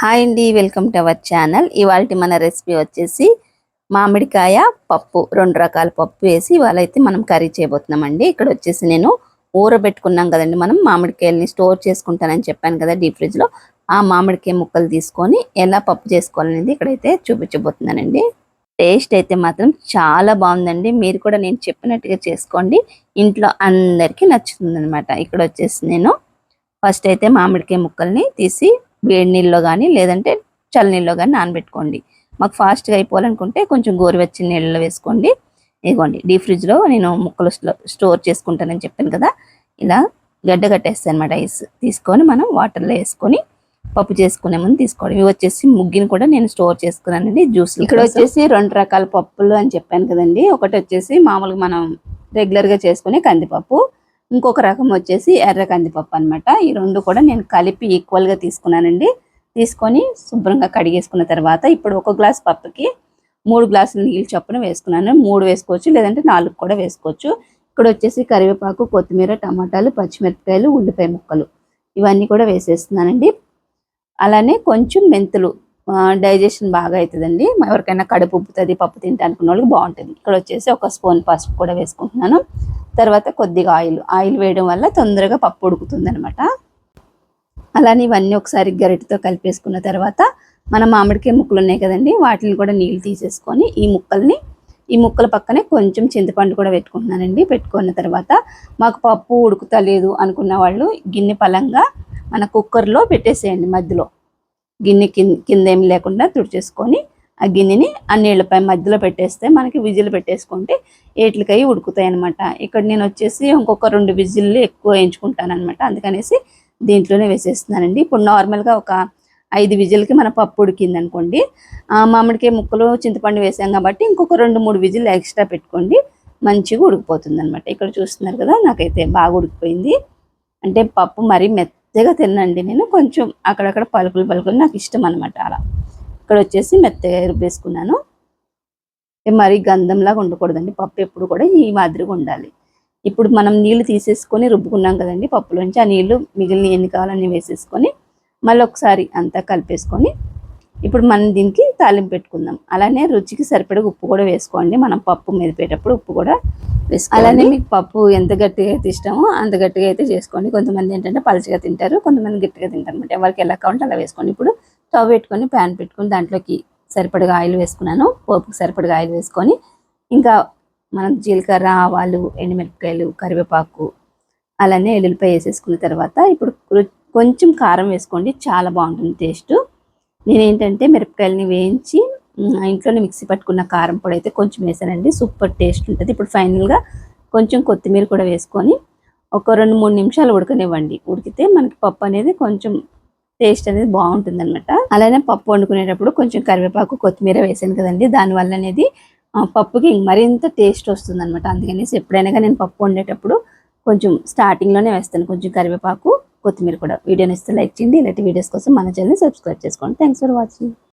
Hi అండి, welcome to our channel. ఇవాళ మన రెసిపీ వచ్చేసి మామిడికాయ పప్పు. 2 రకాల పప్పు వేసి ఇవాళ అయితే మనం కర్రీ చేయబోతున్నామండి. ఇక్కడ వచ్చేసి నేను ఊరబెట్టుకున్నాం కదండి, మనం మామిడికాయల్ని స్టోర్ చేసుకుంటానని చెప్పాను కదా డీప్ ఫ్రిడ్జ్లో. ఆ మామిడికాయ ముక్కలు తీసుకొని ఎలా పప్పు చేసుకోవాలనేది ఇక్కడైతే చూపించబోతున్నానండి. టేస్ట్ అయితే మాత్రం చాలా బాగుందండి. మీరు కూడా నేను చెప్పినట్టుగా చేసుకోండి, ఇంట్లో అందరికీ నచ్చుతుంది అనమాట. ఇక్కడ వచ్చేసి నేను ఫస్ట్ అయితే మామిడికాయ ముక్కల్ని తీసి వేడి నీళ్ళలో కానీ లేదంటే చల్లనీళ్ళలో కానీ నానబెట్టుకోండి. మాకు ఫాస్ట్గా అయిపోవాలనుకుంటే కొంచెం గోరువెచ్చని నీళ్ళలో వేసుకోండి. ఇదిగోండి, డీప్ ఫ్రిడ్జ్లో నేను ముక్కలు స్టోర్ చేసుకుంటానని చెప్పాను కదా, ఇలా గడ్డ కట్టేస్తాను అనమాట. ఐస్ తీసుకొని మనం వాటర్లో వేసుకొని పప్పు చేసుకునే ముందు తీసుకోవడం. ఇవి వచ్చేసి ముగ్గిని కూడా నేను స్టోర్ చేసుకున్నానండి, జ్యూస్. ఇక్కడ వచ్చేసి 2 రకాల పప్పులు అని చెప్పాను కదండి. ఒకటి వచ్చేసి మామూలుగా మనం రెగ్యులర్గా చేసుకునే కందిపప్పు, ఇంకొక రకం వచ్చేసి ఎర్ర కందిపప్పు అనమాట. ఈ 2 కూడా నేను కలిపి ఈక్వల్గా తీసుకున్నానండి. తీసుకొని శుభ్రంగా కడిగేసుకున్న తర్వాత ఇప్పుడు 1 గ్లాస్ పప్పుకి 3 గ్లాసుల నీళ్ళు చొప్పున వేసుకున్నాను. 3 వేసుకోవచ్చు, లేదంటే 4 కూడా వేసుకోవచ్చు. ఇక్కడ వచ్చేసి కరివేపాకు, కొత్తిమీర, టమాటాలు, పచ్చిమిరపకాయలు, ఉల్లిపాయ ముక్కలు ఇవన్నీ కూడా వేసేస్తున్నానండి. అలానే కొంచెం మెంతులు, డైజెషన్ బాగా అవుతుందండి. ఎవరికైనా కడుపు ఉబ్బుతుంది, పప్పు తింటే అనుకున్న వాళ్ళకి బాగుంటుంది. ఇక్కడ వచ్చేసి 1 స్పూన్ పసుపు కూడా వేసుకుంటున్నాను. తర్వాత కొద్దిగా ఆయిల్ వేయడం వల్ల తొందరగా పప్పు ఉడుకుతుంది అనమాట. అలానే ఇవన్నీ ఒకసారి గరిటెతో కలిపేసుకున్న తర్వాత మన మామిడికాయ ముక్కలు ఉన్నాయి కదండి, వాటిని కూడా నీళ్ళు తీసేసుకొని ఈ ముక్కల పక్కనే కొంచెం చింతపండు కూడా పెట్టుకుంటున్నానండి. పెట్టుకున్న తర్వాత మాకు పప్పు ఉడుకుతలేదు అనుకున్న వాళ్ళు గిన్నె పలంగా మన కుక్కర్లో పెట్టేసేయండి. మధ్యలో గిన్నె కింద ఏమి లేకుండా తుడిచేసుకొని ఆ గిన్నెని ఆ నీళ్ళపై మధ్యలో పెట్టేస్తే మనకి విజిల్ పెట్టేసుకుంటే ఏట్లకై ఉడుకుతాయి అనమాట. ఇక్కడ నేను వచ్చేసి ఇంకొక 2 విజిల్లు ఎక్కువ వేయించుకుంటాను అనమాట. అందుకనేసి దీంట్లోనే వేసేస్తున్నానండి. ఇప్పుడు నార్మల్గా ఒక 5 విజిల్కి మన పప్పు ఉడికింది అనుకోండి, మామిడికాయ ముక్కలు చింతపండు వేసాం కాబట్టి ఇంకొక 2-3 విజిల్లు ఎక్స్ట్రా పెట్టుకోండి, మంచిగా ఉడికిపోతుంది అనమాట. ఇక్కడ చూస్తున్నారు కదా, నాకైతే బాగా ఉడికిపోయింది. అంటే పప్పు మరీ మెత్తగా తినండి, నేను కొంచెం అక్కడక్కడ పలుకులు నాకు ఇష్టం అనమాట. అలా ఇక్కడ వచ్చేసి మెత్తగా రుబ్బేసుకున్నాను. మరీ గంధంలాగా ఉండకూడదండి, పప్పు ఎప్పుడు కూడా ఈ మాదిరిగా ఉండాలి. ఇప్పుడు మనం నీళ్లు తీసేసుకొని రుబ్బుకున్నాం కదండి పప్పులోంచి, ఆ నీళ్లు మిగిలిన ఎన్ని కావాలని వేసేసుకొని మళ్ళీ ఒకసారి అంతా కలిపేసుకొని ఇప్పుడు మనం దీనికి తాలింపు పెట్టుకుందాం. అలానే రుచికి సరిపడే ఉప్పు కూడా వేసుకోండి. మనం పప్పు మెదిపేటప్పుడు ఉప్పు కూడా వేసుకోండి. అలానే మీకు పప్పు ఎంత గట్టిగా అయితే ఇష్టమో అంత గట్టిగా అయితే చేసుకోండి. కొంతమంది ఏంటంటే పలచగా తింటారు, కొంతమంది గట్టిగా తింటారు అనమాట. ఎవరికి ఎలా కావాలంటే అలా వేసుకోండి. ఇప్పుడు స్టవ్ పెట్టుకొని ప్యాన్ పెట్టుకొని దాంట్లోకి సరిపడగా ఆయిల్ వేసుకున్నాను. పోపుకి సరిపడగా ఆయిల్ వేసుకొని ఇంకా మనం జీలకర్ర, ఆవాలు, ఎండుమిరపకాయలు, కరివేపాకు, అలానే ఎల్లుల్లిపాయ వేసేసుకున్న తర్వాత ఇప్పుడు కొంచెం కారం వేసుకోండి, చాలా బాగుంటుంది టేస్ట్. నేనేంటంటే మిరపకాయలని వేయించి ఇంట్లోనే మిక్సీ పట్టుకున్న కారం పొడి అయితే కొంచెం వేసానండి, సూపర్ టేస్ట్ ఉంటుంది. ఇప్పుడు ఫైనల్గా కొంచెం కొత్తిమీర కూడా వేసుకొని ఒక 2-3 నిమిషాలు ఉడకనివ్వండి. ఉడికితే మనకి పప్పు అనేది కొంచెం టేస్ట్ అనేది బాగుంటుంది అనమాట. అలానే పప్పు వండుకునేటప్పుడు కొంచెం కరివేపాకు, కొత్తిమీర వేసాను కదండి, దానివల్ల అనేది పప్పుకి మరింత టేస్ట్ వస్తుంది అనమాట. అందుకనేసి ఎప్పుడైనా నేను పప్పు వండేటప్పుడు కొంచెం స్టార్టింగ్లోనే వేస్తాను కొంచెం కరివేపాకు, కొత్తిమీర కూడా. వీడియోని ఇస్తే లైక్ చేయండి. ఇలాంటి వీడియోస్ కోసం మన ఛానల్ని సబ్స్క్రైబ్ చేసుకోండి. Thanks for watching.